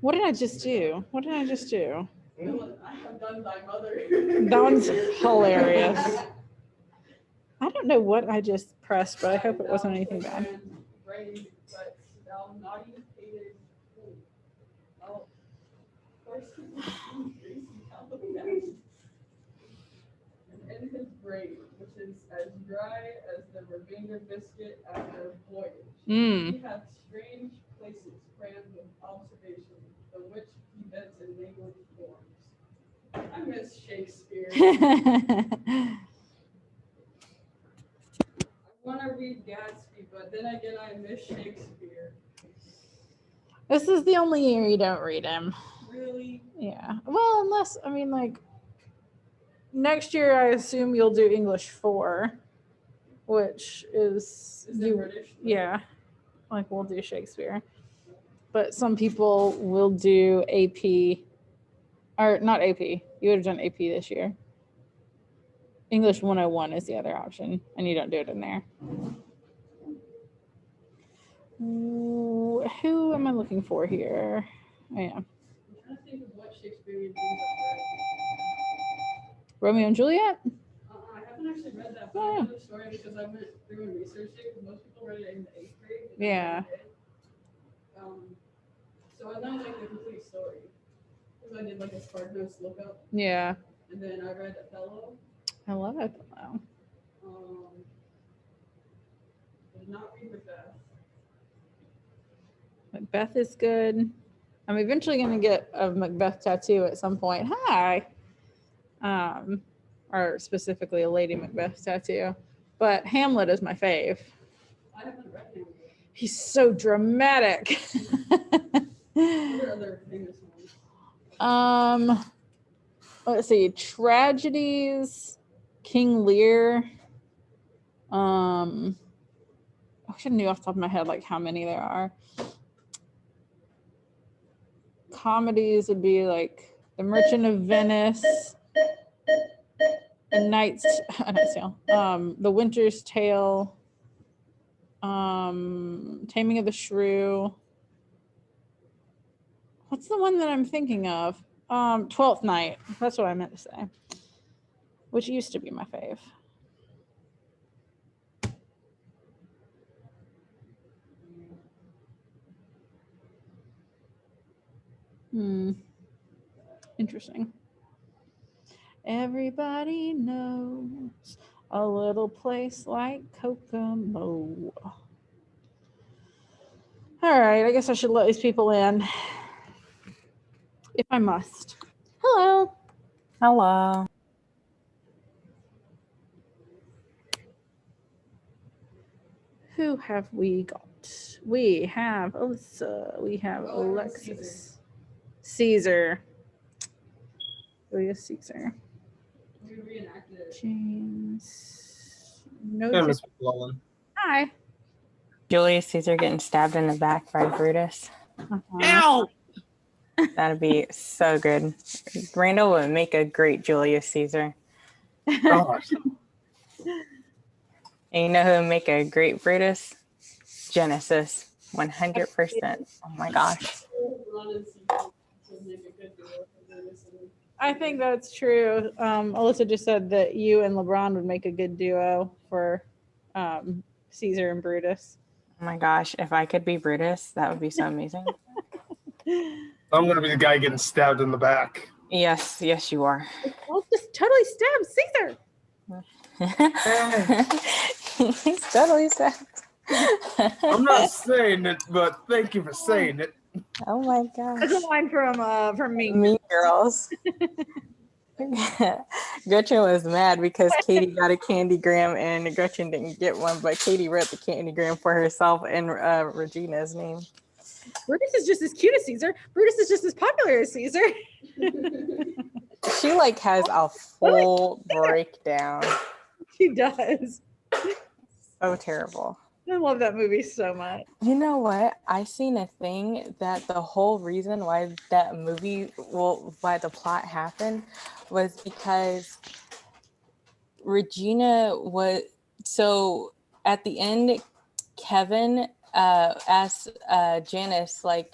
What did I just do? What did I just do? I have done thy mother. That one's hilarious. I don't know what I just pressed, but I hope it wasn't anything bad. Brain, but thou naughty hated fool. Oh, first greasy Halloween. And in his brain, which is as dry as the remainder biscuit after a voyage, he hath strange places crammed with observation, the which he bends in languid forms. I miss Shakespeare. I want to read Gatsby, but then again, I miss Shakespeare. This is the only year you don't read him. Really? Yeah. Well, unless, I mean, like, next year I assume you'll do English 4, which is it British? Yeah. Like, we'll do Shakespeare. But some people will do AP, or not AP. You would have done AP this year. English 101 is the other option, and you don't do it in there. Who am I looking for here? Oh, yeah. I'm trying to think of what Shakespearean things I've read. Romeo and Juliet? I haven't actually read that, but I know the story because I went through and researched it because most people read it in the 8th grade. Yeah. So I know like the complete story because I did like a SparkNotes lookup. Yeah. And then I read Othello. I love Othello. Did not read Macbeth. Macbeth is good. I'm eventually going to get a Macbeth tattoo at some point. Hi. Or specifically a Lady Macbeth tattoo. But Hamlet is my fave. I haven't read Hamlet. He's so dramatic. What are other famous ones? Let's see. Tragedies. King Lear. I wish I knew off the top of my head like how many there are. Comedies would be like The Merchant of Venice, The Knight's Tale, The Winter's Tale, Taming of the Shrew. What's the one that I'm thinking of? 12th Night. That's what I meant to say. Which used to be my fave. Interesting. Everybody knows a little place like Kokomo. All right, I guess I should let these people in. If I must. Hello. Hello. Who have we got? We have Alyssa. We have Alexis. Caesar. Julius Caesar. We reenacted it. James. No. Yeah, Miss McClellan. Hi. Julius Caesar getting stabbed in the back by Brutus. Ow! That'd be so good. Randall would make a great Julius Caesar. Gosh. And you know who would make a great Brutus? Genesis. 100%. Oh my gosh. I think that's true. Alyssa just said that you and LeBron would make a good duo for Caesar and Brutus. Oh my gosh. If I could be Brutus, that would be so amazing. I'm going to be the guy getting stabbed in the back. Yes, you are. I'll just totally stab Caesar. He's totally stabbed. I'm not saying it, but thank you for saying it. Oh my gosh. That's a line from me. Mean Girls. Gretchen was mad because Katie got a candygram and Gretchen didn't get one, but Katie wrote the candygram for herself and Regina's name. Brutus is just as cute as Caesar. Brutus is just as popular as Caesar. She like has a full breakdown. She does. So terrible. I love that movie so much. You know what? I seen a thing that the whole reason why that movie, why the plot happened was because Regina was, so at the end, Kevin asked Janice, like,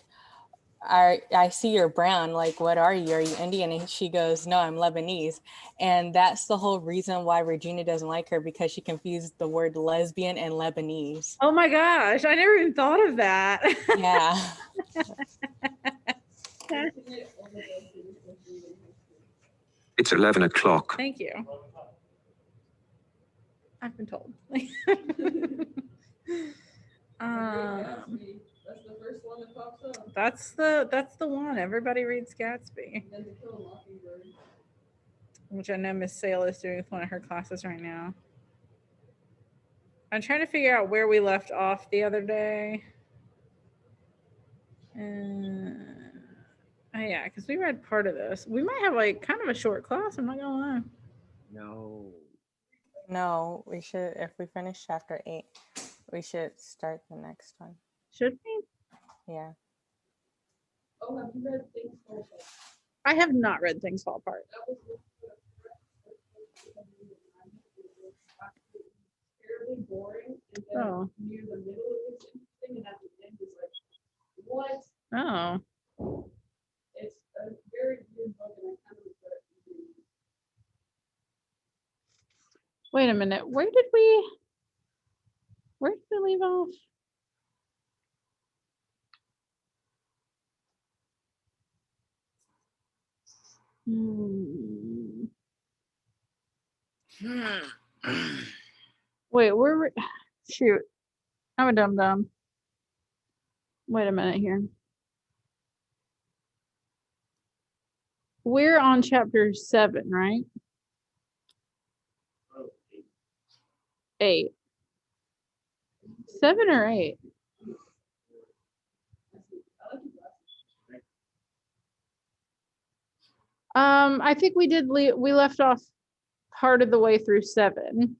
I see you're brown. Like, what are you? Are you Indian? And she goes, no, I'm Lebanese. And that's the whole reason why Regina doesn't like her, because she confused the word lesbian and Lebanese. Oh my gosh, I never even thought of that. Yeah. It's 11 o'clock. Thank you. I've been told. That's the first one that pops up. That's the one. Everybody reads Gatsby, And then To Kill a Mockingbird. which I know Miss Sale is doing with one of her classes right now. I'm trying to figure out where we left off the other day. Oh yeah, because we read part of this. We might have like kind of a short class. I'm not gonna lie. No, we should, if we finish chapter 8, we should start the next one. Should we? Yeah. Oh, have you read Things Fall Apart? I have not read Things Fall Apart. That was terribly boring, and then Oh. near the middle it was interesting, and at the end was like, what? Oh. It's a very weird book, and I kind of regret reading it. Wait a minute. Where did we leave off? Wait, shoot. I'm a dum-dum. Wait a minute here. We're on chapter 7, right? 8. 7 or 8? I think we did we left off part of the way through 7.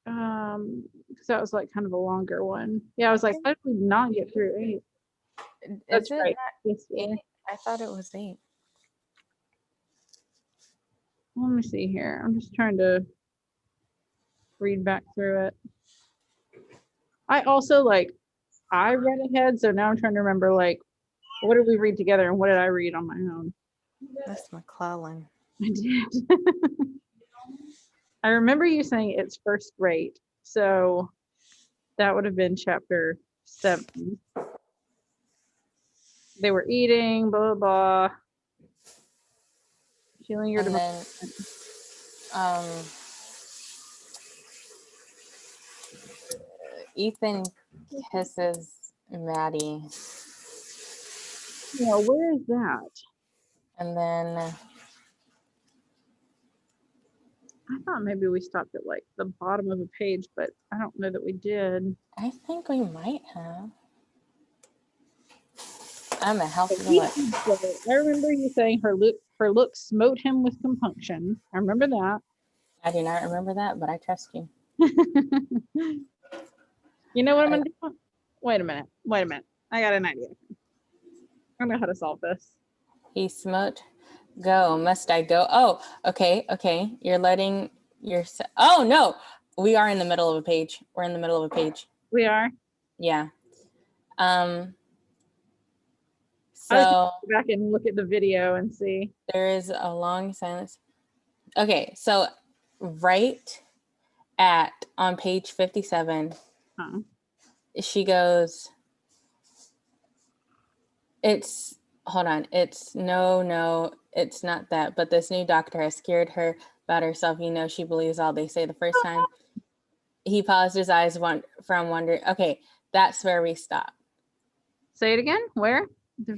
Because that was like kind of a longer one. Yeah, I was like, how did we not get through 8? That's Is it right. not Yes, yeah. 8? I thought it was 8. Let me see here. I'm just trying to read back through it. I also I read ahead, so now I'm trying to remember what did we read together and what did I read on my own? That's McClellan. I did. I remember you saying it's first rate, so that would have been chapter 7. They were eating, blah blah blah. Feeling your And then Ethan kisses Maddie. Yeah, where is that? And then I thought maybe we stopped at the bottom of a page, but I don't know that we did. I think we might have. I'm gonna help you look. I remember you saying her look smote him with compunction. I remember that. I do not remember that, but I trust you. You know what I'm gonna do? Wait a minute. I got an idea. I know how to solve this. He smote. Go. Must I go? Oh, okay. You're letting oh no, we are in the middle of a page. We're in the middle of a page. We are. Yeah. So I'll go back and look at the video and see. there is a long silence. Okay, so right on page 57, she goes, hold on, it's no, it's not that, but this new doctor has scared her about herself. You know, she believes all they say the first time. He paused, his eyes from wondering. Okay, that's where we stop. Say it again. Where?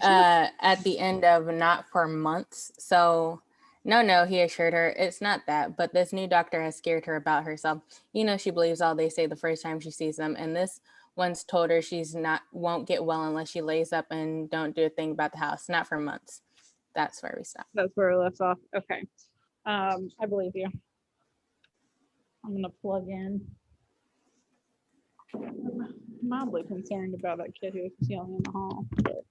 At the end of not for months. So no, he assured her, it's not that, but this new doctor has scared her about herself. You know, she believes all they say the first time she sees them, and this one's told her won't get well unless she lays up and don't do a thing about the house. Not for months. That's where we stop. That's where we left off. Okay. I believe you. I'm gonna plug in. I'm mildly concerned about that kid who was yelling in the hall. But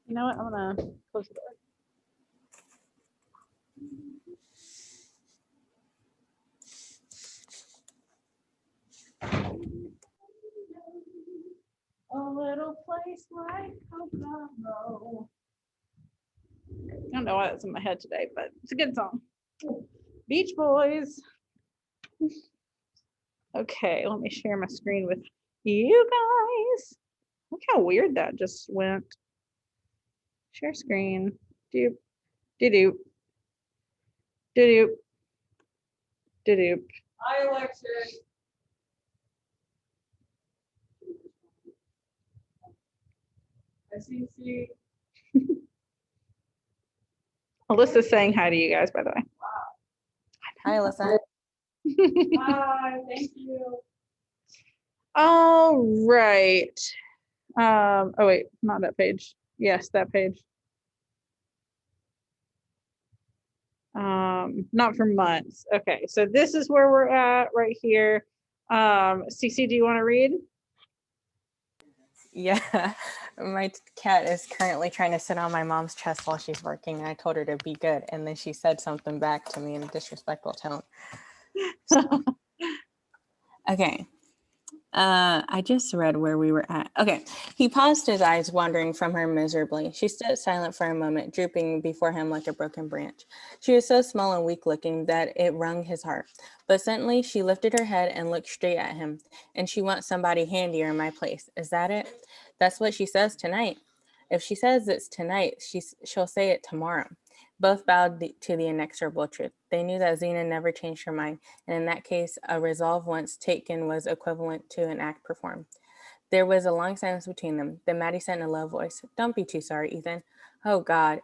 you know what? I'm gonna close the door. A little place like Kokomo. I don't know why that's in my head today, but it's a good song. Beach Boys. Okay, let me share my screen with you guys. Look how weird that just went. Share screen. Doop, doop, doop, doop. Hi, Alexis. I see. Alyssa's saying hi to you guys, by the way. Hi, Alyssa. Hi, thank you. All right. Oh wait, not that page. Yes, that page. Not for months. Okay, so this is where we're at right here. Cece, do you want to read? Yeah, my cat is currently trying to sit on my mom's chest while she's working. And I told her to be good, and then she said something back to me in a disrespectful tone. Okay. I just read where we were at. Okay. He paused, his eyes wandering from her miserably. She stood silent for a moment, drooping before him like a broken branch. She was so small and weak looking that it wrung his heart. But suddenly she lifted her head and looked straight at him. And she wants somebody handier in my place. Is that it? That's what she says tonight. If she says it's tonight, she'll say it tomorrow. Both bowed to the inexorable truth. They knew that Zena never changed her mind, and in that case, a resolve once taken was equivalent to an act performed. There was a long silence between them. Then Maddie said in a low voice, "Don't be too sorry, Ethan." Oh God,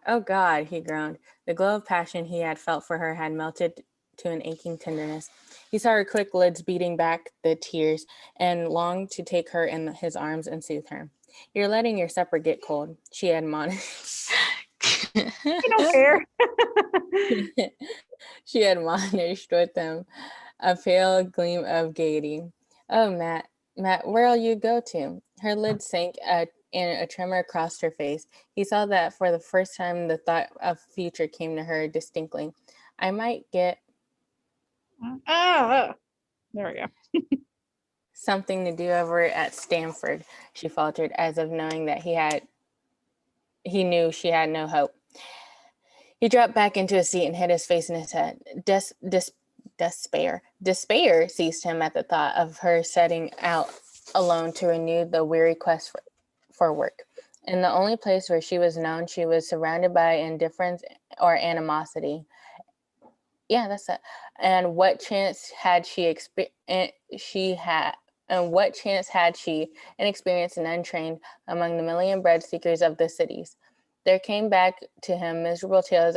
he groaned. The glow of passion he had felt for her had melted to an aching tenderness. He saw her quick lids beating back the tears and longed to take her in his arms and soothe her. "You're letting your supper get cold," she admonished. I don't care. She admonished with him, a pale gleam of gaiety. "Oh, Matt, where'll you go to?" Her lids sank and a tremor crossed her face. He saw that for the first time the thought of future came to her distinctly. "I might get There we go. something to do over at Stanford," she faltered, as if knowing that he knew she had no hope. He dropped back into his seat and hid his face in his head. Despair seized him at the thought of her setting out alone to renew the weary quest for work. In the only place where she was known, she was surrounded by indifference or animosity. Yeah, that's it. And what chance had she, inexperienced and untrained, among the million bread seekers of the cities? There came back to him miserable tales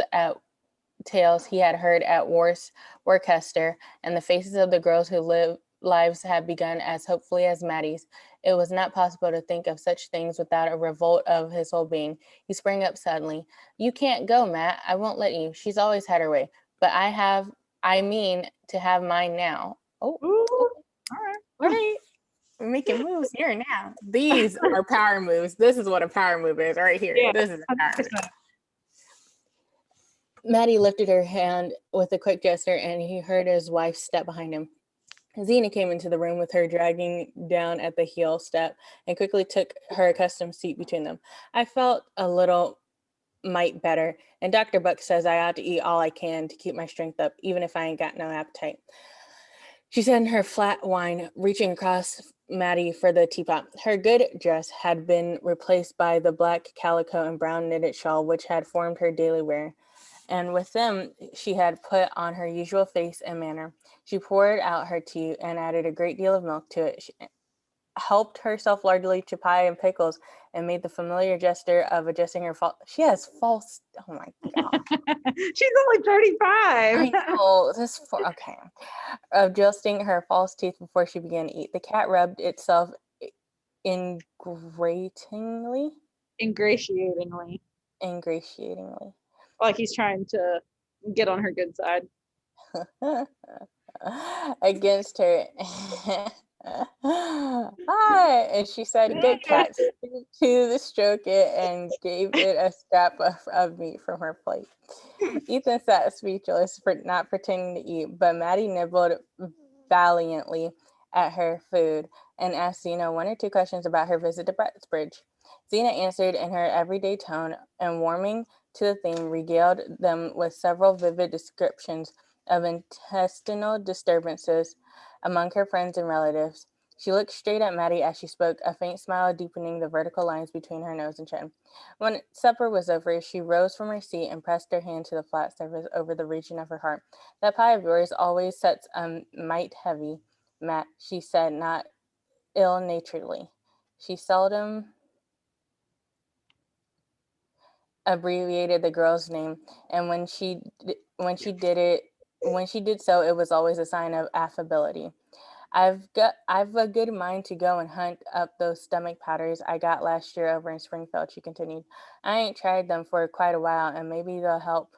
he had heard at Worcester, and the faces of the girls whose lives had begun as hopefully as Maddie's. It was not possible to think of such things without a revolt of his whole being. He sprang up suddenly. "You can't go, Matt. I won't let you. She's always had her way. But I mean to have mine now." Oh, Ooh, all right. We're making moves here now. These are power moves. This is what a power move is right here. Yeah, This is a power move. 100%. Maddie lifted her hand with a quick gesture, and he heard his wife step behind him. Zena came into the room with her dragging down at the heel step and quickly took her accustomed seat between them. "I felt a little mite better, and Dr. Buck says I ought to eat all I can to keep my strength up, even if I ain't got no appetite," she said in her flat whine, reaching across Maddie for the teapot. Her good dress had been replaced by the black calico and brown knitted shawl which had formed her daily wear, and with them she had put on her usual face and manner. She poured out her tea and added a great deal of milk to it. She helped herself largely to pie and pickles and made the familiar gesture of adjusting her false. She has false. Oh my God. She's only 35. I know. Okay. Adjusting her false teeth before she began to eat. The cat rubbed itself ingratiatingly. Ingratiatingly. Like he's trying to get on her good side. Against her. Hi, and she said, "Good cat," to the stroke it and gave it a scrap of meat from her plate. Ethan sat speechless, for not pretending to eat, but Maddie nibbled valiantly at her food and asked Zena one or two questions about her visit to Bretsbridge. Zena answered in her everyday tone and, warming to the theme, regaled them with several vivid descriptions of intestinal disturbances among her friends and relatives. She looked straight at Maddie as she spoke, a faint smile deepening the vertical lines between her nose and chin. When supper was over, she rose from her seat and pressed her hand to the flat surface over the region of her heart. "That pie of yours always sets a mite heavy, Matt," she said, not ill-naturedly. She seldom abbreviated the girl's name, and when she did so, it was always a sign of affability. I've a good mind to go and hunt up those stomach powders I got last year over in Springfield," she continued. "I ain't tried them for quite a while, and maybe they'll help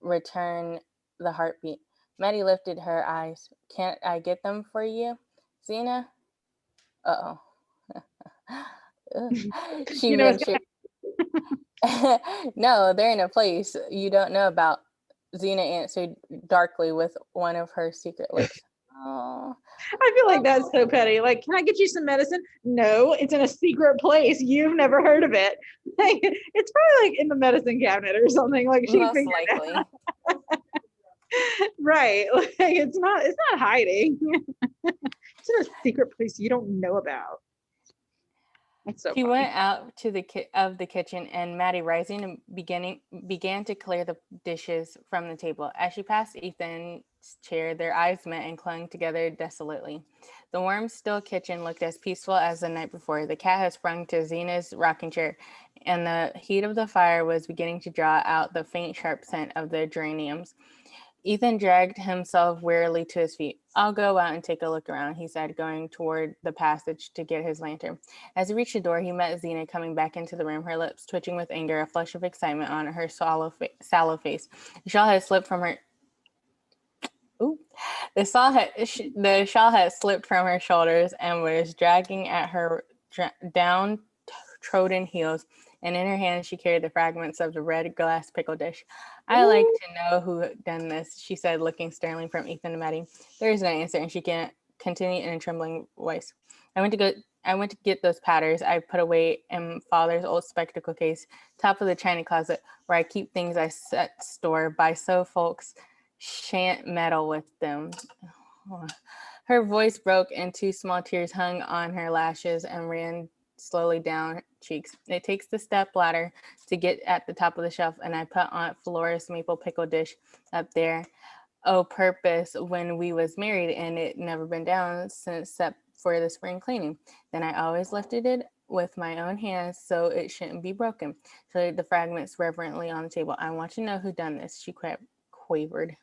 return the heartbeat." Maddie lifted her eyes. "Can't I get them for you, Zena?" Uh-oh. She You know, it's ventured. "No, they're in a place you don't know about," Zena answered darkly with one of her secret looks. Oh. I feel like that's so petty. Like, can I get you some medicine? No, it's in a secret place. You've never heard of it. Like, it's probably like in the medicine cabinet or something. Like she Most figured it likely. out. Right. Like it's not hiding. It's in a secret place you don't know about. That's so She funny. went out to the kitchen, and Maddie, rising and began to clear the dishes from the table. As she passed Ethan's chair, their eyes met and clung together desolately. The warm, still kitchen looked as peaceful as the night before. The cat had sprung to Zena's rocking chair, and the heat of the fire was beginning to draw out the faint, sharp scent of the geraniums. Ethan dragged himself wearily to his feet. "I'll go out and take a look around," he said, going toward the passage to get his lantern. As he reached the door, he met Zena coming back into the room, her lips twitching with anger, a flush of excitement on her sallow face. The shawl had slipped from her. Ooh. The shawl had slipped from her shoulders and was dragging at her down-trodden heels, and in her hand she carried the fragments of the red glass pickle dish. "I like to know who done this," she said, looking sternly from Ethan to Maddie. There is no answer, and she continued in a trembling voice. I went to get those powders I put away in Father's old spectacle case, top of the china closet, where I keep things I set store by, so folks shan't meddle with them." Her voice broke, and two small tears hung on her lashes and ran slowly down her cheeks. "It takes the step ladder to get at the top of the shelf, and I put Aunt Flora's maple pickle dish up there o' purpose when we was married, and it never been down since except for the spring cleaning. Then I always lifted it with my own hands so it shouldn't be broken." She laid the fragments reverently on the table. "I want to know who done this," she quavered.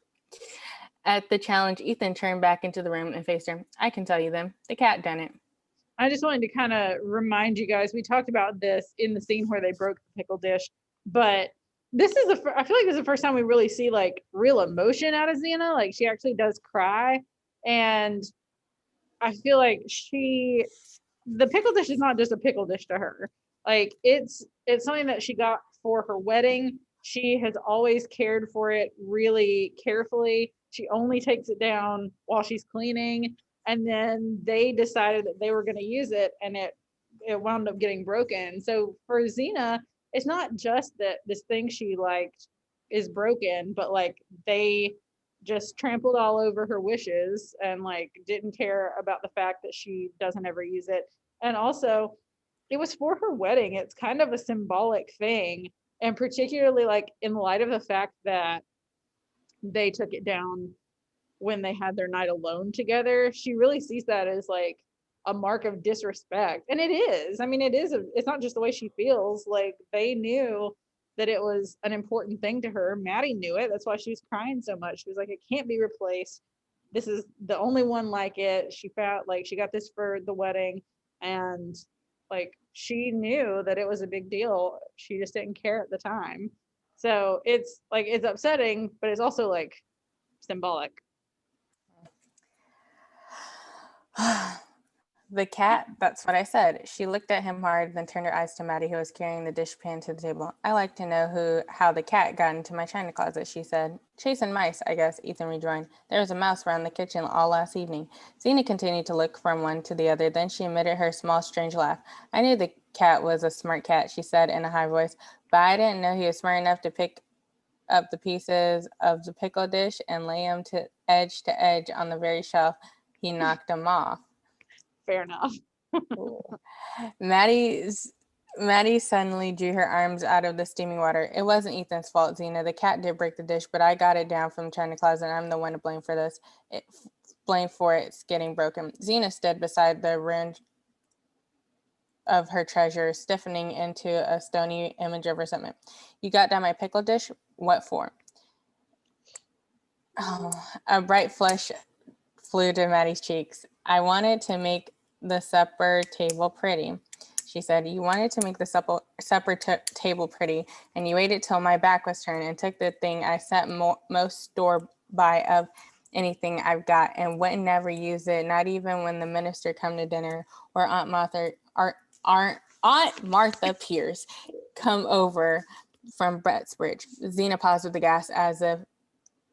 At the challenge, Ethan turned back into the room and faced her. "I can tell you them. The cat done it." I just wanted to kind of remind you guys, we talked about this in the scene where they broke the pickle dish, but this is I feel like this is the first time we really see like real emotion out of Xena. Like she actually does cry. And I feel like the pickle dish is not just a pickle dish to her. Like it's something that she got for her wedding. She has always cared for it really carefully. She only takes it down while she's cleaning. And then they decided that they were going to use it, and it wound up getting broken. So for Xena, it's not just that this thing she liked is broken, but like they just trampled all over her wishes and like didn't care about the fact that she doesn't ever use it. And also, it was for her wedding. It's kind of a symbolic thing, and particularly like in light of the fact that they took it down when they had their night alone together, she really sees that as like a mark of disrespect. And it is. I mean, it's not just the way she feels. Like they knew that it was an important thing to her. Maddie knew it. That's why she was crying so much. She was like, it can't be replaced. This is the only one like it. She felt like she got this for the wedding, and like she knew that it was a big deal. She just didn't care at the time. So it's like it's upsetting, but it's also like symbolic. The cat, that's what I said. She looked at him hard, then turned her eyes to Maddie, who was carrying the dishpan to the table. I like to know how the cat got into my china closet, she said. Chasing mice, I guess, Ethan rejoined. There was a mouse around the kitchen all last evening. Zena continued to look from one to the other, then she emitted her small, strange laugh. I knew the cat was a smart cat, she said in a high voice, but I didn't know he was smart enough to pick up the pieces of the pickle dish and lay them to edge on the very shelf he knocked them off. Fair enough. Maddie suddenly drew her arms out of the steaming water. It wasn't Ethan's fault, Zena. The cat did break the dish, but I got it down from the china closet, and I'm the one to blame for this. Blame for its getting broken. Zena stood beside the ruin of her treasure, stiffening into a stony image of resentment. You got down my pickle dish? What for? Oh, a bright flush flew to Maddie's cheeks. I wanted to make the supper table pretty, she said. You wanted to make the supper table pretty, and you waited till my back was turned and took the thing I set most store by of anything I've got and wouldn't never use it, not even when the minister come to dinner or Aunt Martha Pierce come over from Bretsbridge. Zena paused with the gas as if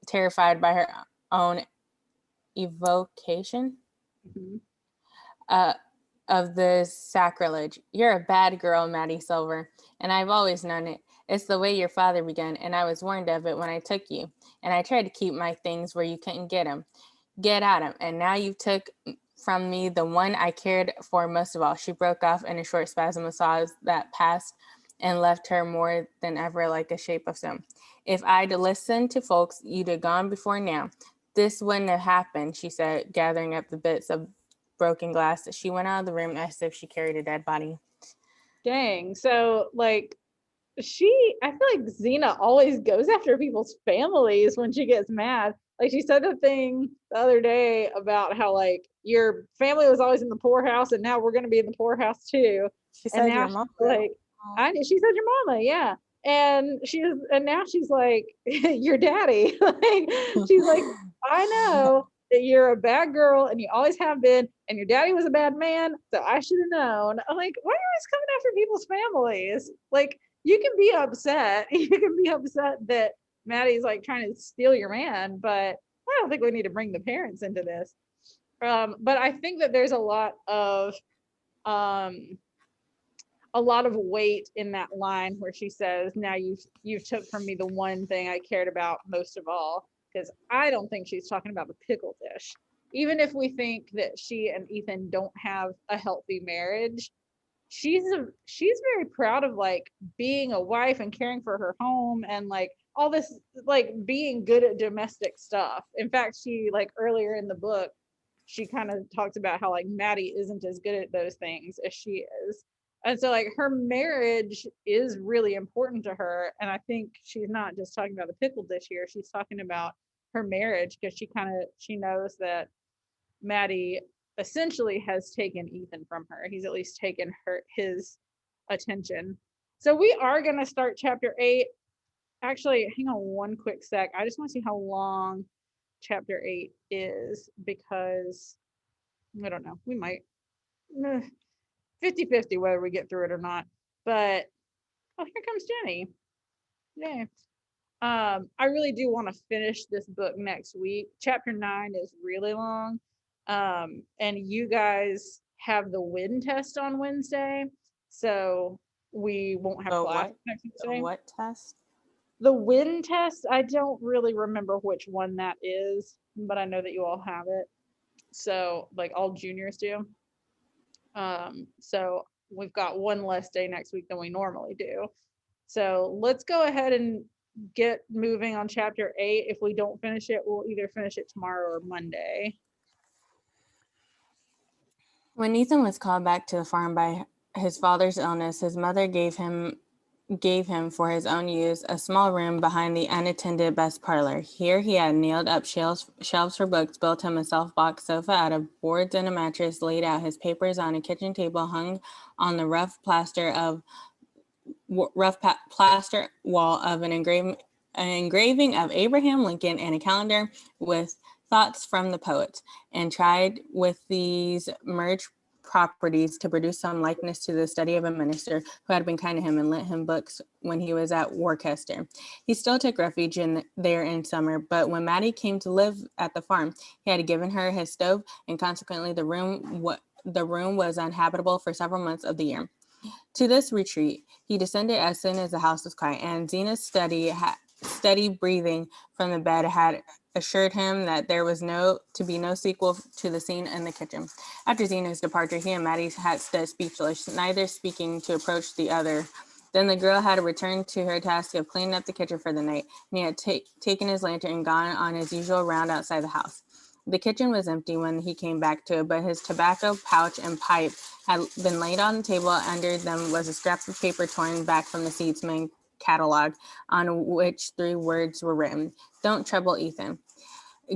terrified by her own evocation of the sacrilege. You're a bad girl, Maddie Silver, and I've always known it. It's the way your father began, and I was warned of it when I took you, and I tried to keep my things where you couldn't get at them, and now you took from me the one I cared for most of all. She broke off in a short spasm of sobs that passed and left her more than ever like a shape of stone. If I'd listened to folks, you'd have gone before now. This wouldn't have happened, she said, gathering up the bits of broken glass. She went out of the room as if she carried a dead body. Dang. So, like, I feel like Xena always goes after people's families when she gets mad. Like, she said the thing the other day about how, like, your family was always in the poorhouse and now we're going to be in the poorhouse too. She And said now your mom. she's like, she said your mama, yeah. And now she's like, your daddy. Like, she's like, I know that you're a bad girl and you always have been, and your daddy was a bad man, so I should have known. I'm like, why are you always coming after people's families? Like, you can be upset. You can be upset that Maddie's like trying to steal your man, but I don't think we need to bring the parents into this. But I think that there's a lot of weight in that line where she says, now you've took from me the one thing I cared about most of all, because I don't think she's talking about the pickle dish. Even if we think that she and Ethan don't have a healthy marriage, she's very proud of like being a wife and caring for her home and like all this, like being good at domestic stuff. In fact, she, like, earlier in the book, she kind of talks about how like Maddie isn't as good at those things as she is. And so like her marriage is really important to her. And I think she's not just talking about the pickle dish here. She's talking about her marriage because she knows that Maddie essentially has taken Ethan from her. He's at least taken his attention. So we are going to start chapter 8. Actually, hang on one quick sec. I just want to see how long chapter 8 is, because I don't know. We might 50-50 whether we get through it or not. But here comes Jenny. Yeah. I really do want to finish this book next week. Chapter 9 is really long. And you guys have the wind test on Wednesday, so we won't have class next Wednesday. What test? The wind test, I don't really remember which one that is, but I know that you all have it. So like all juniors do. So we've got one less day next week than we normally do. So let's go ahead and get moving on chapter 8. If we don't finish it, we'll either finish it tomorrow or Monday. When Ethan was called back to the farm by his father's illness, his mother gave him for his own use a small room behind the unattended best parlor. Here he had nailed up shelves for books, built him a self-box sofa out of boards and a mattress, laid out his papers on a kitchen table hung on the rough plaster wall of an engraving of Abraham Lincoln and a calendar with thoughts from the poets, and tried with these merged properties to produce some likeness to the study of a minister who had been kind to him and lent him books when he was at Worcester. He still took refuge there in summer, but when Maddie came to live at the farm, he had given her his stove, and consequently the room was uninhabitable for several months of the year. To this retreat, he descended as soon as the house was quiet, and Zena's steady breathing from the bed had assured him that there was to be no sequel to the scene in the kitchen. After Zena's departure, he and Maddie had stood speechless, neither speaking to approach the other. Then the girl had returned to her task of cleaning up the kitchen for the night, and he had taken his lantern and gone on his usual round outside the house. The kitchen was empty when he came back to it, but his tobacco pouch and pipe had been laid on the table. Under them was a scrap of paper torn back from the seedsman catalog, on which 3 words were written: "Don't trouble Ethan."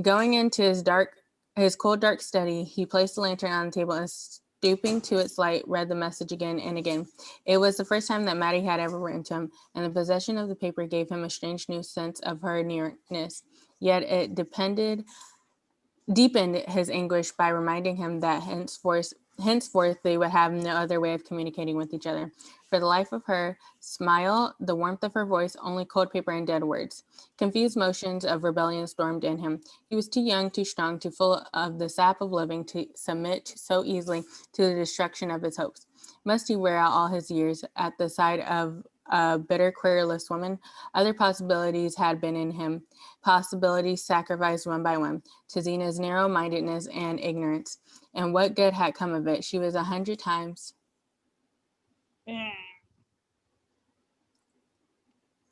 Going into his cold, dark study, he placed the lantern on the table and, stooping to its light, read the message again and again. It was the first time that Maddie had ever written to him, and the possession of the paper gave him a strange new sense of her nearness. Yet it deepened his anguish by reminding him that henceforth they would have no other way of communicating with each other. For the life of her smile, the warmth of her voice, only cold paper and dead words. Confused motions of rebellion stormed in him. He was too young, too strong, too full of the sap of living to submit so easily to the destruction of his hopes. Must he wear out all his years at the side of a bitter, querulous woman? Other possibilities had been in him, possibilities sacrificed one by one to Zena's narrow-mindedness and ignorance. And what good had come of it? She was 100 times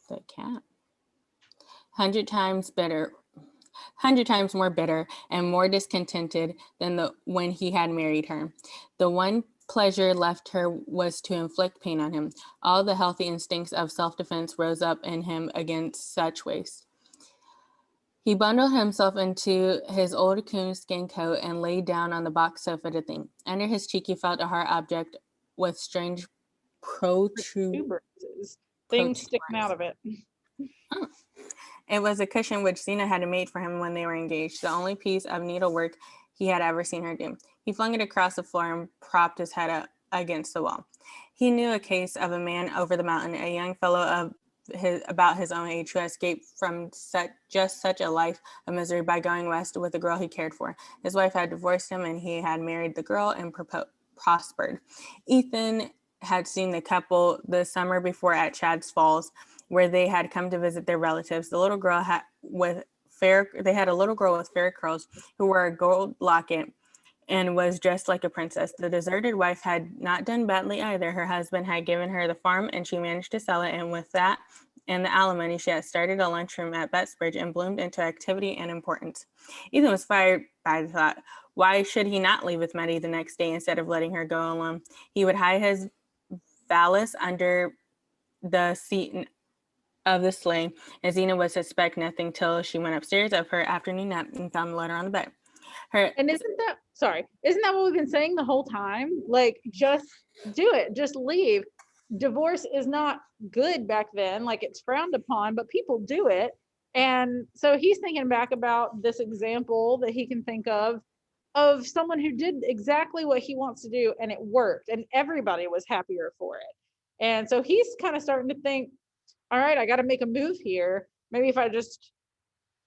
the cat. 100 times bitter, 100 times more bitter and more discontented than when he had married her. The one pleasure left her was to inflict pain on him. All the healthy instincts of self-defense rose up in him against such waste. He bundled himself into his old coonskin coat and lay down on the box sofa to think. Under his cheek, he felt a hard object with strange Tuberculosis. Things sticking out of it. Oh. It was a cushion which Zena had made for him when they were engaged, the only piece of needlework he had ever seen her do. He flung it across the floor and propped his head up against the wall. He knew a case of a man over the mountain, a young fellow about his own age, who had escaped from just such a life of misery by going west with the girl he cared for. His wife had divorced him, and he had married the girl and prospered. Ethan had seen the couple the summer before at Chad's Falls, where they had come to visit their relatives. The little girl had a little girl with fair curls who wore a gold locket and was dressed like a princess. The deserted wife had not done badly either. Her husband had given her the farm, and she managed to sell it, and with that and the alimony, she had started a lunchroom at Bettsbridge and bloomed into activity and importance. Ethan was fired by the thought. Why should he not leave with Maddie the next day instead of letting her go alone? He would hide his valise under the seat of the sleigh, and Zena would suspect nothing till she went upstairs of her afternoon nap and found the letter on the bed. And isn't that what we've been saying the whole time? Like, just do it, just leave. Divorce is not good back then, like it's frowned upon, but people do it. And so he's thinking back about this example that he can think of someone who did exactly what he wants to do, and it worked, and everybody was happier for it. And so he's kind of starting to think, all right, I got to make a move here. Maybe if I just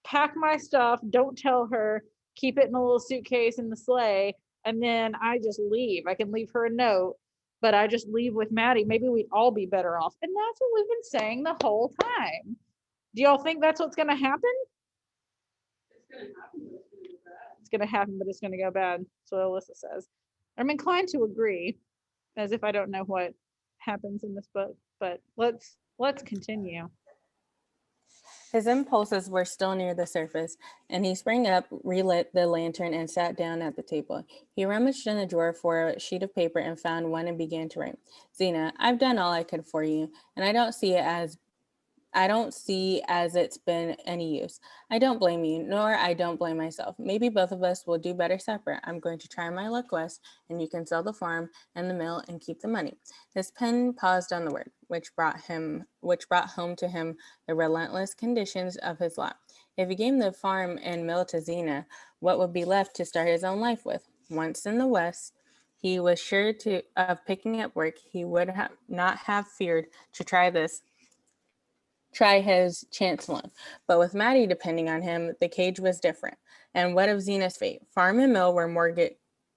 pack my stuff, don't tell her, keep it in a little suitcase in the sleigh, and then I just leave. I can leave her a note, but I just leave with Maddie. Maybe we'd all be better off. And that's what we've been saying the whole time. Do y'all think that's what's going to happen? It's going to happen, but it's going to go bad. That's what Alyssa says. I'm inclined to agree, as if I don't know what happens in this book, but let's continue. His impulses were still near the surface, and he sprang up, relit the lantern, and sat down at the table. He rummaged in a drawer for a sheet of paper and found one and began to write. Zena, I've done all I could for you, and I don't see as it's been any use. I don't blame you, nor I don't blame myself. Maybe both of us will do better separate. I'm going to try my luck west, and you can sell the farm and the mill and keep the money. His pen paused on the word, which brought home to him the relentless conditions of his lot. If he gave the farm and mill to Zena, what would be left to start his own life with? Once in the West, he was sure of picking up work. He would not have feared to try his chance alone. But with Maddie depending on him, the cage was different. And what of Zena's fate? Farm and mill were mortgage.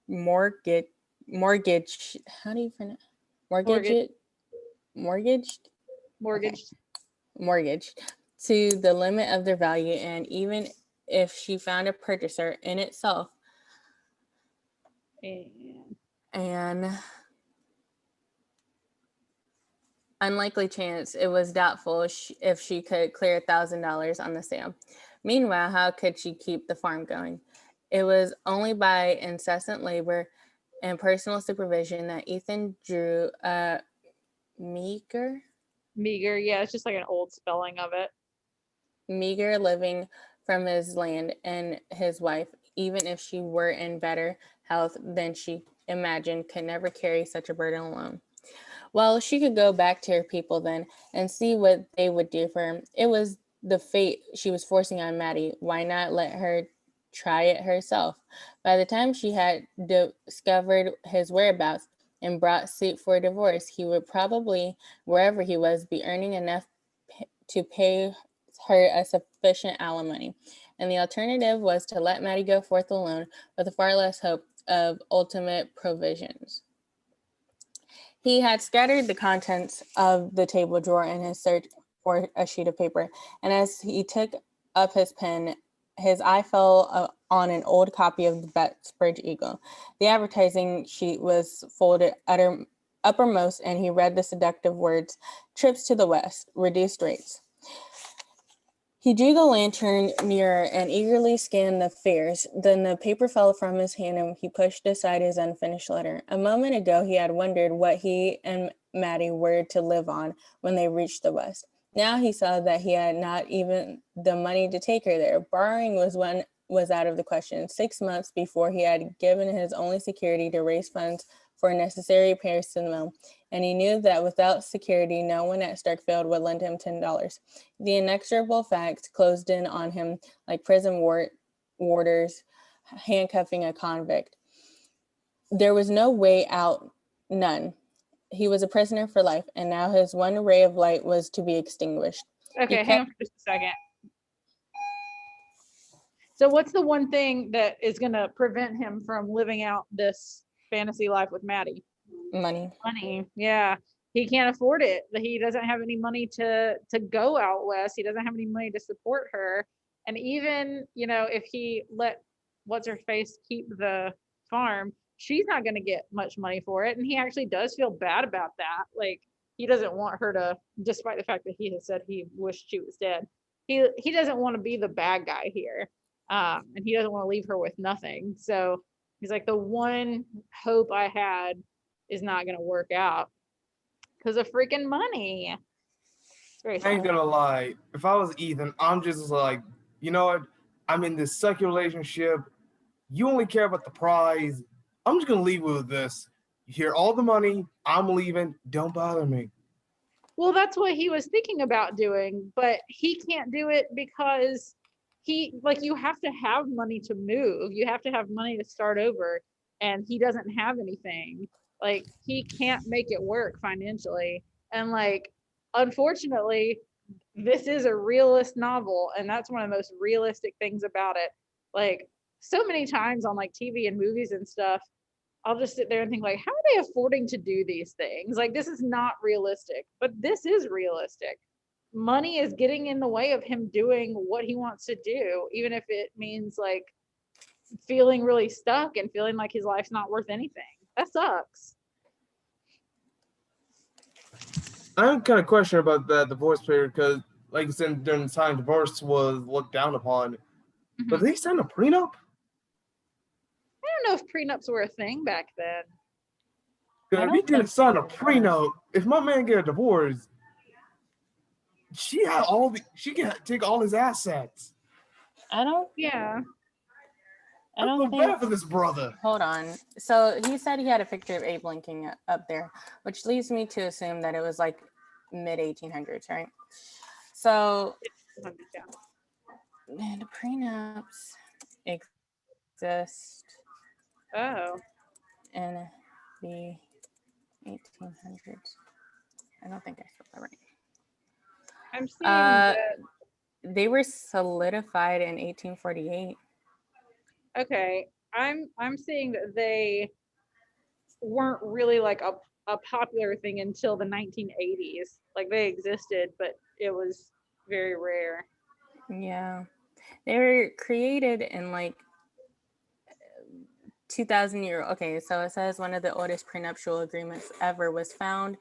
How do you pronounce mortgaged? Mortgaged. Okay. Mortgaged to the limit of their value, and even if she found a purchaser in itself, an unlikely chance, it was doubtful if she could clear $1,000 on the sale. Meanwhile, how could she keep the farm going? It was only by incessant labor and personal supervision that Ethan drew a meager, yeah, it's just like an old spelling of it. meager living from his land and his wife, even if she were in better health than she imagined, could never carry such a burden alone. Well, she could go back to her people then and see what they would do for her. It was the fate she was forcing on Maddie. Why not let her try it herself? By the time she had discovered his whereabouts and brought suit for a divorce, he would probably, wherever he was, be earning enough to pay her a sufficient alimony. And the alternative was to let Maddie go forth alone with far less hope of ultimate provisions. He had scattered the contents of the table drawer in his search for a sheet of paper, and as he took up his pen, his eye fell on an old copy of the Bettsbridge Eagle. The advertising sheet was folded uppermost, and he read the seductive words, "Trips to the West, reduced rates." He drew the lantern nearer and eagerly scanned the fares. Then the paper fell from his hand and he pushed aside his unfinished letter. A moment ago, he had wondered what he and Maddie were to live on when they reached the West. Now he saw that he had not even the money to take her there. Borrowing was out of the question. 6 months before, he had given his only security to raise funds for necessary repairs to the mill, and he knew that without security, no one at Starkfield would lend him $10. The inexorable fact closed in on him like prison warders handcuffing a convict. There was no way out, none. He was a prisoner for life, and now his one ray of light was to be extinguished. Okay, hang on for just a second. So what's the one thing that is going to prevent him from living out this fantasy life with Maddie? Money. Yeah. He can't afford it. He doesn't have any money to go out west. He doesn't have any money to support her. And even, if he let what's her face keep the farm, she's not going to get much money for it. And he actually does feel bad about that. Like, he doesn't want her to, despite the fact that he has said he wished she was dead, he doesn't want to be the bad guy here. And he doesn't want to leave her with nothing. So he's like, the one hope I had is not going to work out because of freaking money. I ain't gonna lie. If I was Ethan, I'm just like, you know what? I'm in this sucky relationship. You only care about the prize. I'm just gonna leave with this. You hear all the money. I'm leaving. Don't bother me. Well, that's what he was thinking about doing, but he can't do it because you have to have money to move. You have to have money to start over, and he doesn't have anything. Like, he can't make it work financially. And unfortunately, this is a realist novel, and that's one of the most realistic things about it. Like, so many times on TV and movies and stuff, I'll just sit there and think, how are they affording to do these things? This is not realistic, but this is realistic. Money is getting in the way of him doing what he wants to do, even if it means feeling really stuck and feeling like his life's not worth anything. That sucks. I'm kind of questioning about that divorce period because, like you said, during the time divorce was looked down upon. Mm-hmm. But they signed a prenup? I don't know if prenups were a thing back then. If he didn't sign a prenup, if my man get a divorce, she can take all his assets. I don't feel bad for this brother. Hold on. So he said he had a picture of Abe Lincoln up there, which leads me to assume that it was mid 1800s, right? So the prenups exist. Oh. And the 1800s. I don't think I spelled that right. I'm seeing Uh, that. They were solidified in 1848. Okay, I'm seeing that they weren't really like a popular thing until the 1980s. Like they existed, but it was very rare. Yeah. They were created in like 2000 year. Okay, so it says one of the oldest prenuptial agreements ever was found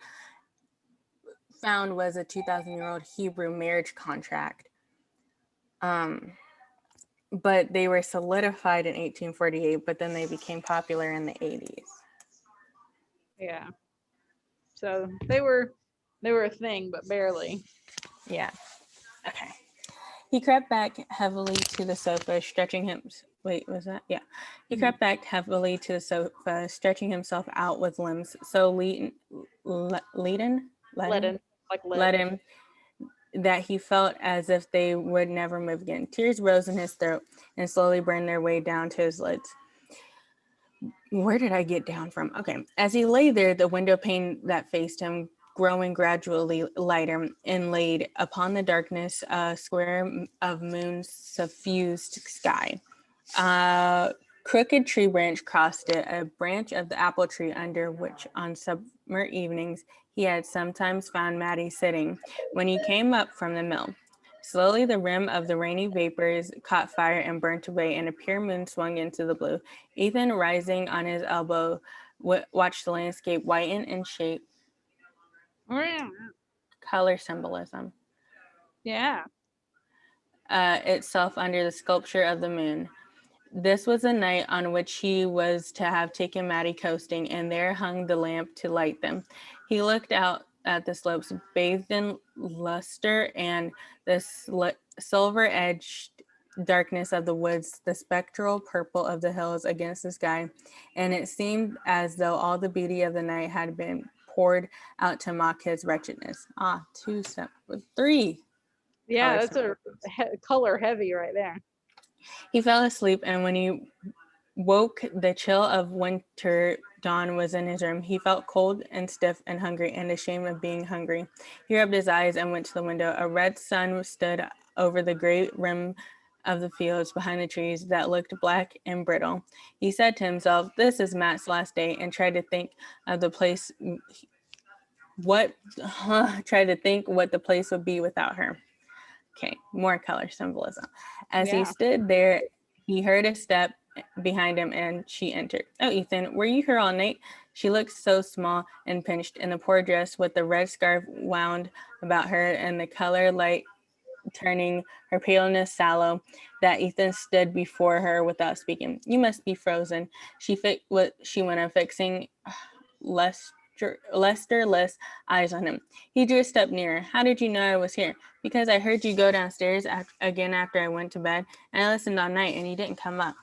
was a 2,000-year-old Hebrew marriage contract. But they were solidified in 1848, but then they became popular in the 80s. Yeah. So they were a thing, but barely. Yeah. Okay. He crept back heavily to the sofa, stretching him. Wait, was that? Yeah. He crept back heavily to the sofa, stretching himself out with limbs so leaden, Leaden, like lead. leaden that he felt as if they would never move again. Tears rose in his throat and slowly burned their way down to his lids. Where did I get down from? Okay. As he lay there, the window pane that faced him, growing gradually lighter, and laid upon the darkness a square of moon suffused sky. A crooked tree branch crossed it, a branch of the apple tree under which on summer evenings he had sometimes found Maddie sitting when he came up from the mill. Slowly the rim of the rainy vapors caught fire and burnt away, and a pure moon swung into the blue. Ethan, rising on his elbow, watched the landscape whiten in shape, color symbolism, Yeah. itself under the sculpture of the moon. This was a night on which he was to have taken Maddie coasting, and there hung the lamp to light them. He looked out at the slopes, bathed in luster and the silver-edged darkness of the woods, the spectral purple of the hills against the sky, and it seemed as though all the beauty of the night had been poured out to mock his wretchedness. 3. Yeah, Color that's a color heavy right there. He fell asleep, and when he woke, the chill of winter dawn was in his room. He felt cold and stiff and hungry and ashamed of being hungry. He rubbed his eyes and went to the window. A red sun stood over the great rim of the fields behind the trees that looked black and brittle. He said to himself, "This is Matt's last day," and tried to think of the place what the place would be without her. Okay, more color symbolism. As he Yeah. stood there, he heard a step behind him and she entered. "Oh, Ethan, were you here all night?" She looked so small and pinched in the poor dress with the red scarf wound about her and the color light turning her paleness sallow, that Ethan stood before her without speaking. "You must be frozen." She went on, fixing lusterless eyes on him. He drew a step nearer. "How did you know I was here?" "Because I heard you go downstairs again after I went to bed, and I listened all night, and you didn't come up."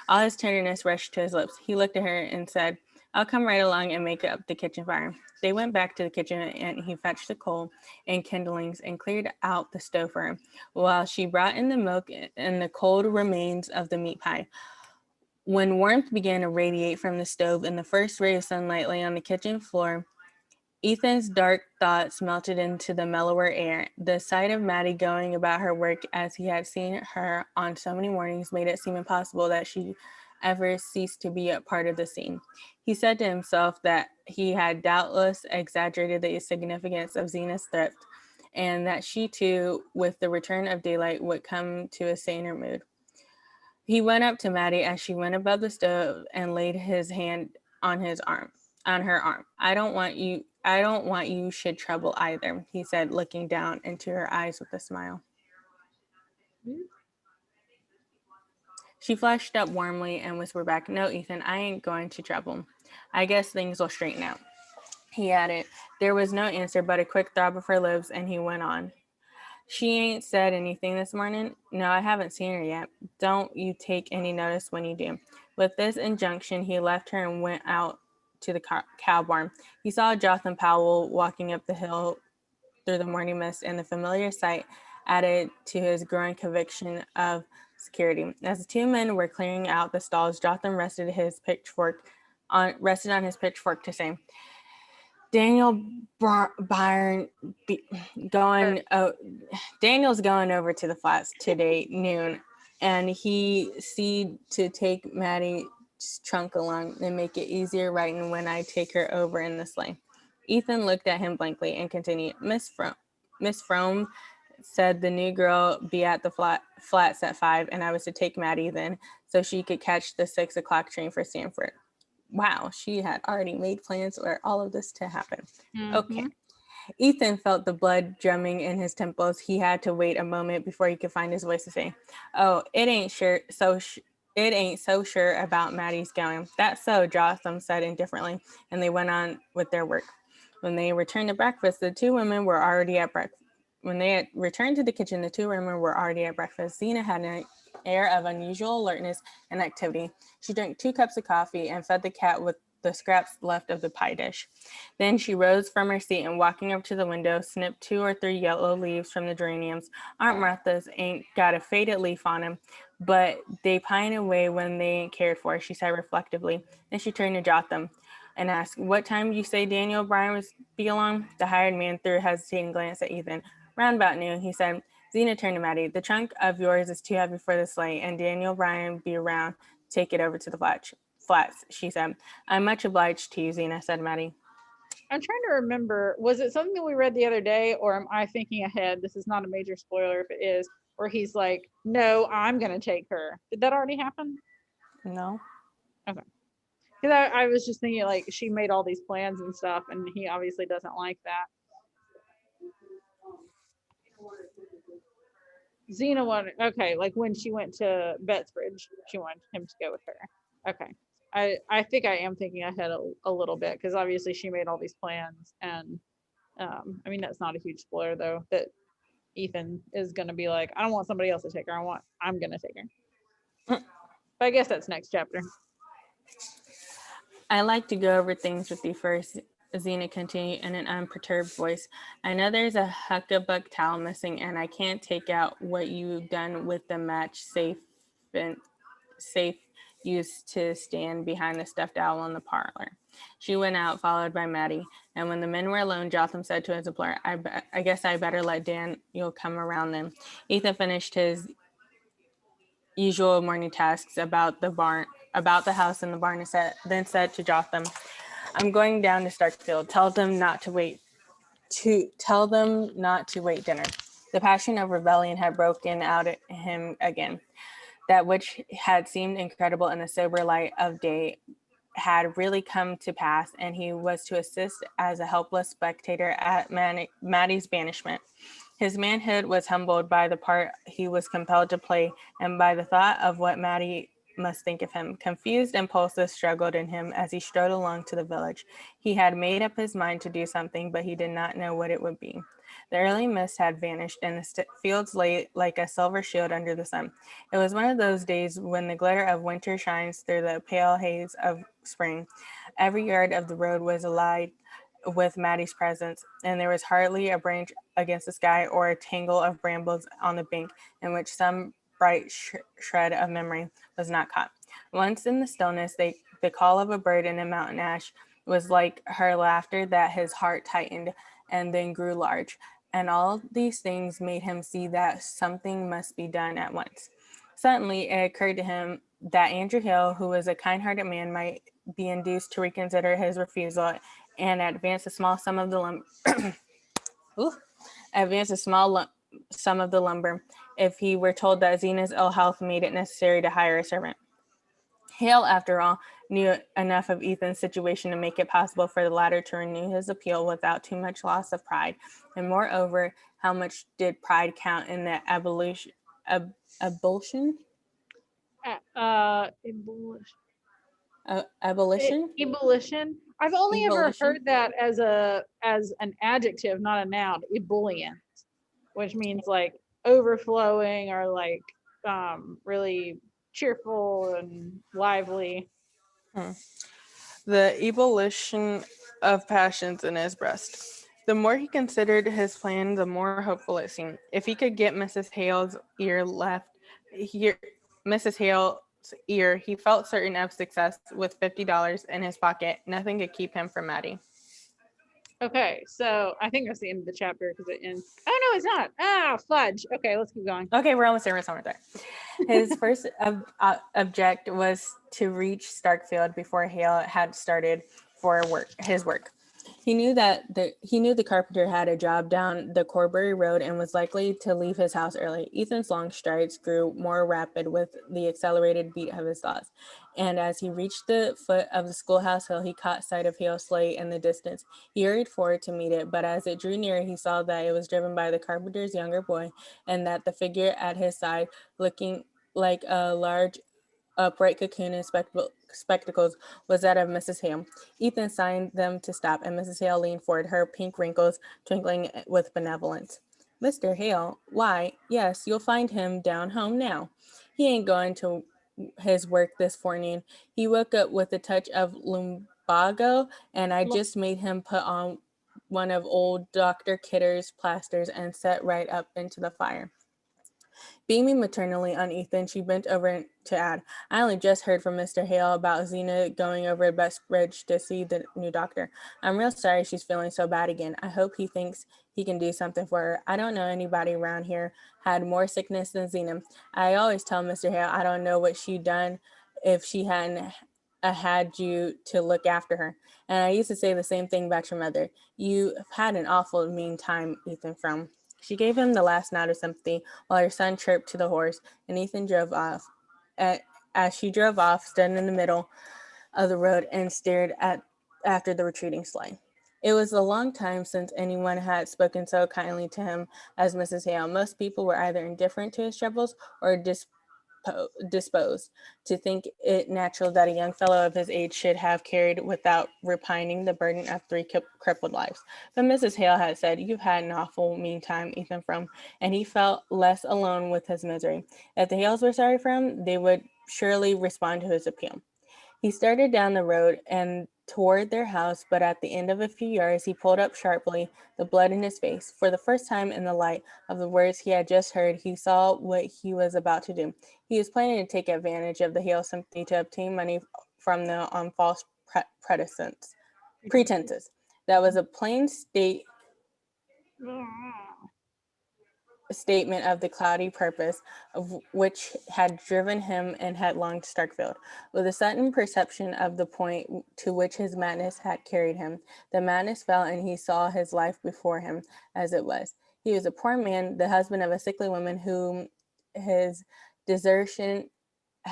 All his tenderness rushed to his lips. He looked at her and said, "I'll come right along and make up the kitchen fire." They went back to the kitchen, and he fetched the coal and kindlings and cleared out the stove for her, while she brought in the milk and the cold remains of the meat pie. When warmth began to radiate from the stove and the first ray of sunlight lay on the kitchen floor, Ethan's dark thoughts melted into the mellower air. The sight of Maddie going about her work as he had seen her on so many mornings made it seem impossible that she ever ceased to be a part of the scene. He said to himself that he had doubtless exaggerated the significance of Zena's theft, and that she too, with the return of daylight, would come to a saner mood. He went up to Maddie as she went above the stove and laid his hand on her arm. I don't want you should trouble either," he said, looking down into her eyes with a smile. She flushed up warmly and whispered back, "No, Ethan, I ain't going to trouble. I guess things will straighten out," he added. There was no answer but a quick throb of her lips, and he went on. "She ain't said anything this morning?" "No, I haven't seen her yet." "Don't you take any notice when you do." With this injunction, he left her and went out to the cow barn. He saw Jotham Powell walking up the hill through the morning mist, and the familiar sight added to his growing conviction of security. As the two men were clearing out the stalls, Jotham rested his pitchfork rested on his pitchfork to say, Daniel Byron Daniel's going over to the flats today noon, and he see to take Maddie's trunk along and make it easier writing when I take her over in the sleigh. Ethan looked at him blankly and continued, Miss Frome said the new girl be at the flats at 5, and I was to take Maddie then so she could catch the 6 o'clock train for Stanford. Wow, she had already made plans for all of this to happen. Mhm. Okay. Ethan felt the blood drumming in his temples. He had to wait a moment before he could find his voice to say, "Oh, it ain't so sure about Maddie's going." "That's so," Jotham said indifferently, and they went on with their work. When they returned to breakfast, the two women were already at breakfast. When they had returned to the kitchen, the two women were already at breakfast. Zena had an air of unusual alertness and activity. She drank 2 cups of coffee and fed the cat with the scraps left of the pie dish. Then she rose from her seat and, walking up to the window, snipped 2 or 3 yellow leaves from the geraniums. Aunt Martha's ain't got a faded leaf on 'em, but they pine away when they ain't cared for, she said reflectively. Then she turned to Jotham and asked, "What time you say Daniel Bryan was be along?" The hired man threw a hesitating glance at Ethan. "Round about noon," he said. Zena turned to Maddie. "The trunk of yours is too heavy for the sleigh, and Daniel Bryan be around. Take it over to the flats," she said. "I'm much obliged to you," Zena said. Maddie. I'm trying to remember, was it something that we read the other day, or am I thinking ahead? This is not a major spoiler if it is, where he's like, "No, I'm going to take her." Did that already happen? No. Because I was just thinking, like, she made all these plans and stuff, and he obviously doesn't like that. Xena wanted, okay, like when she went to Bettsbridge, she wanted him to go with her. Okay. I think I am thinking ahead a little bit, because obviously she made all these plans, and I mean, that's not a huge spoiler though, that Ethan is going to be like, "I don't want somebody else to take her. I'm going to take her." But I guess that's next chapter. "I like to go over things with you first," Zena continued in an unperturbed voice. "I know there's a huckabuck towel missing, and I can't take out what you've done with the match safe used to stand behind the stuffed owl in the parlor." She went out, followed by Maddie, and when the men were alone, Jotham said to his employer, I guess I better let Daniel come around then." Ethan finished his usual morning tasks about the house and the barn, and then said to Jotham, "I'm going down to Starkfield. Tell them not to wait dinner." The passion of rebellion had broken out at him again. That which had seemed incredible in the sober light of day had really come to pass, and he was to assist as a helpless spectator at Maddie's banishment. His manhood was humbled by the part he was compelled to play, and by the thought of what Maddie must think of him. Confused impulses struggled in him as he strode along to the village. He had made up his mind to do something, but he did not know what it would be. The early mist had vanished, and the fields lay like a silver shield under the sun. It was one of those days when the glitter of winter shines through the pale haze of spring. Every yard of the road was alive with Maddie's presence, and there was hardly a branch against the sky or a tangle of brambles on the bank in which some bright shred of memory was not caught. Once in the stillness, the call of a bird in a mountain ash was like her laughter that his heart tightened and then grew large. And all these things made him see that something must be done at once. Suddenly, it occurred to him that Andrew Hill, who was a kind-hearted man, might be induced to reconsider his refusal and advance a small sum of the lumber if he were told that Zena's ill health made it necessary to hire a servant. Hale, after all, knew enough of Ethan's situation to make it possible for the latter to renew his appeal without too much loss of pride. And moreover, how much did pride count in the abolition? Abolition? Ebullition. I've only ever Ebullition? heard that as an adjective, not a noun. Ebullient, which means like overflowing or like really cheerful and lively. The ebullition of passions in his breast. The more he considered his plan, the more hopeful it seemed. If he could get Mrs. Hale's ear, he felt certain of success. With $50 in his pocket, nothing could keep him from Maddie. Okay, so I think that's the end of the chapter because it ends. Oh no, it's not. Ah, fudge. Okay, let's keep going. Okay, we're almost there. We're almost there. His first object was to reach Starkfield before Hale had started for his work. He knew the carpenter had a job down the Corbury Road and was likely to leave his house early. Ethan's long strides grew more rapid with the accelerated beat of his thoughts, and as he reached the foot of the schoolhouse hill, he caught sight of Hale's sleigh in the distance. He hurried forward to meet it, but as it drew near, he saw that it was driven by the carpenter's younger boy, and that the figure at his side, looking like a large upright cocoon in spectacles, was that of Mrs. Hale. Ethan signed them to stop, and Mrs. Hale leaned forward, her pink wrinkles twinkling with benevolence. Mr. Hale? Why, yes, you'll find him down home now. He ain't going to his work this forenoon. He woke up with a touch of lumbago, and I just made him put on one of old Dr. Kidder's plasters and set right up into the fire. Beaming maternally on Ethan, she bent over to add, I only just heard from Mr. Hale about Zena going over to Bestbridge to see the new doctor. I'm real sorry she's feeling so bad again. I hope he thinks he can do something for her. I don't know anybody around here had more sickness than Zena. I always tell Mr. Hale I don't know what she'd done if she hadn't had you to look after her. And I used to say the same thing about your mother. You've had an awful mean time, Ethan From. She gave him the last nod of sympathy while her son chirped to the horse, and Ethan drove off. As she drove off, stood in the middle of the road and stared after the retreating sleigh. It was a long time since anyone had spoken so kindly to him as Mrs. Hale. Most people were either indifferent to his troubles or disposed to think it natural that a young fellow of his age should have carried without repining the burden of three crippled lives. But Mrs. Hale had said, You've had an awful mean time, Ethan From, and he felt less alone with his misery. If the Hales were sorry for him, they would surely respond to his appeal. He started down the road and toward their house, but at the end of a few yards, he pulled up sharply, the blood in his face. For the first time in the light of the words he had just heard, he saw what he was about to do. He was planning to take advantage of the Hale sympathy to obtain money from them on false pretenses. That was a plain statement of the cloudy purpose of which had driven him in headlong to Starkfield. With a sudden perception of the point to which his madness had carried him, the madness fell and he saw his life before him as it was. He was a poor man, the husband of a sickly woman whom his desertion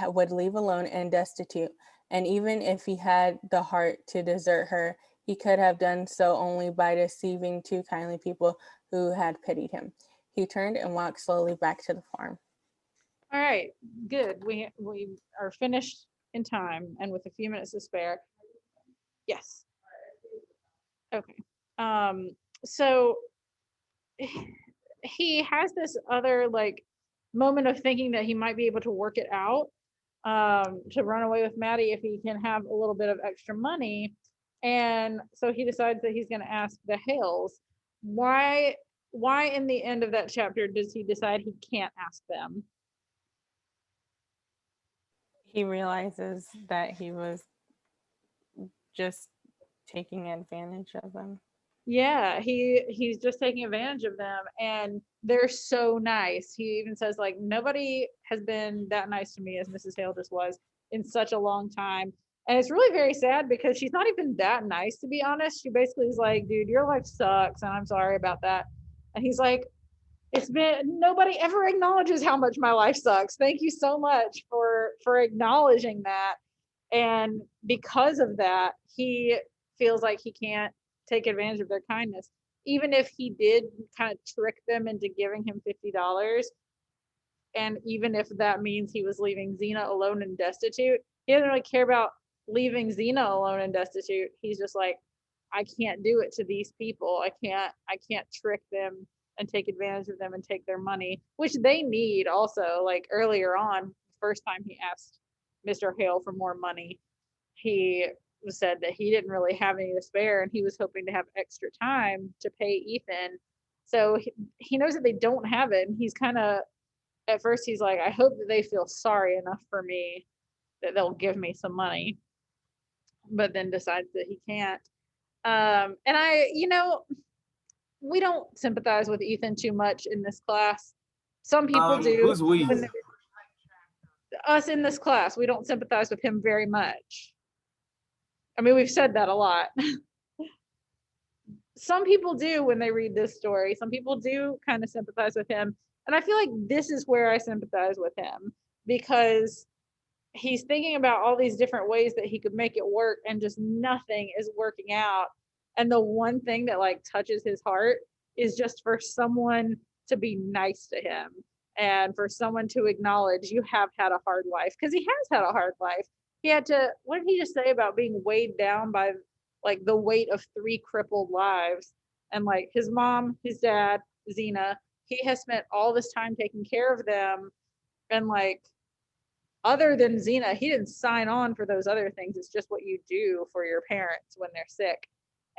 would leave alone and destitute. And even if he had the heart to desert her, he could have done so only by deceiving two kindly people who had pitied him. He turned and walked slowly back to the farm. All right, good. We are finished in time and with a few minutes to spare. Yes. Okay. So he has this other like moment of thinking that he might be able to work it out to run away with Maddie if he can have a little bit of extra money. And so he decides that he's going to ask the Hales. Why in the end of that chapter does he decide he can't ask them? He realizes that he was just taking advantage of them. Yeah, he's just taking advantage of them, and they're so nice. He even says like nobody has been that nice to me as Mrs. Hale just was in such a long time. And it's really very sad because she's not even that nice, to be honest. She basically is like, dude, your life sucks and I'm sorry about that. And he's like, it's been nobody ever acknowledges how much my life sucks. Thank you so much for acknowledging that. And because of that, he feels like he can't take advantage of their kindness. Even if he did kind of trick them into giving him $50, and even if that means he was leaving Zena alone and destitute, he doesn't really care about leaving Zena alone and destitute. He's just like, I can't do it to these people. I can't trick them and take advantage of them and take their money, which they need also. Like earlier on, first time he asked Mr. Hale for more money, he said that he didn't really have any to spare and he was hoping to have extra time to pay Ethan. So he knows that they don't have it. And he's kind of, at first, he's like, I hope that they feel sorry enough for me that they'll give me some money, but then decides that he can't. And we don't sympathize with Ethan too much in this class. Some people do. Who's we? Us in this class, we don't sympathize with him very much. I mean, we've said that a lot. Some people do when they read this story. Some people do kind of sympathize with him. And I feel like this is where I sympathize with him, because he's thinking about all these different ways that he could make it work, and just nothing is working out. And the one thing that like touches his heart is just for someone to be nice to him, and for someone to acknowledge you have had a hard life, because he has had a hard life. He had to, what did he just say about being weighed down by like the weight of 3 crippled lives? And like his mom, his dad, Xena, he has spent all this time taking care of them. And like, other than Xena, he didn't sign on for those other things. It's just what you do for your parents when they're sick.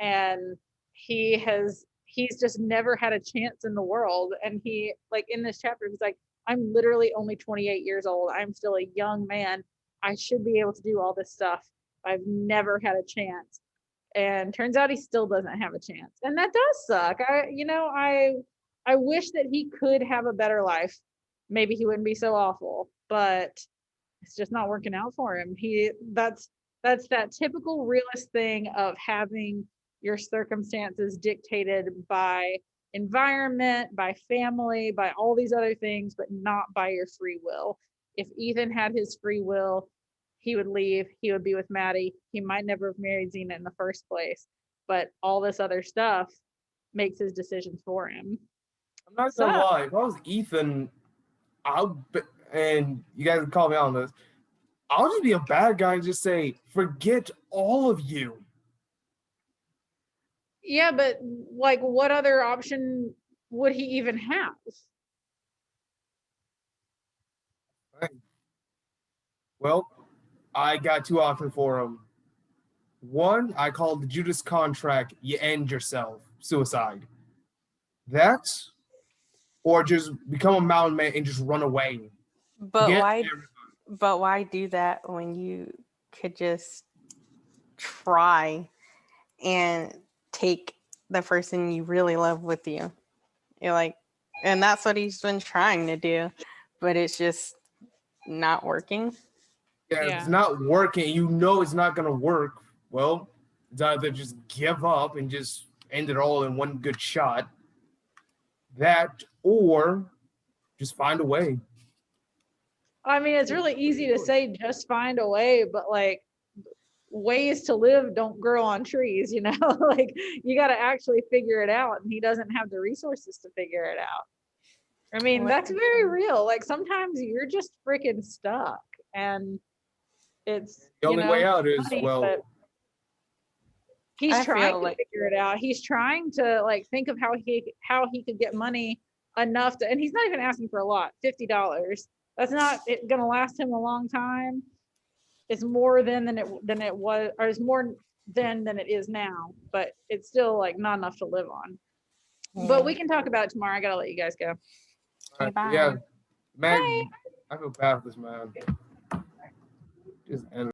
And he's just never had a chance in the world. And he, like in this chapter, he's like, I'm literally only 28 years old. I'm still a young man. I should be able to do all this stuff. I've never had a chance. And turns out he still doesn't have a chance. And that does suck. I wish that he could have a better life. Maybe he wouldn't be so awful, but it's just not working out for him. That's that typical realist thing of having your circumstances dictated by environment, by family, by all these other things, but not by your free will. If Ethan had his free will, he would leave. He would be with Maddie. He might never have married Xena in the first place, but all this other stuff makes his decisions for him. I'm not gonna lie. If I was Ethan, and you guys can call me on this, I'll just be a bad guy and just say, forget all of you. Yeah, but like, what other option would he even have? Well, I got 2 options for him. One, I call the Judas contract, you end yourself, suicide. That, or just become a mountain man and just run away. But why do that when you could just try and take the person you really love with you? You're like, and that's what he's been trying to do, but it's just not working. Yeah, it's not working. You know it's not gonna work. Well, it's either just give up and just end it all in one good shot. That, or just find a way. I mean, it's really easy to say just find a way, but like, ways to live don't grow on trees, like you got to actually figure it out, and he doesn't have the resources to figure it out. I mean, that's very real. Like sometimes you're just freaking stuck, and it's the only way out is funny, well. He's trying to figure it out. He's trying to like think of how he could get money enough to, and he's not even asking for a lot. $50. That's not gonna last him a long time. It's more than it was, or it's more than it is now, but it's still like not enough to live on. Yeah. But we can talk about it tomorrow. I gotta let you guys go. Okay, bye. Yeah, man, Bye. I feel bad for this man. Just end.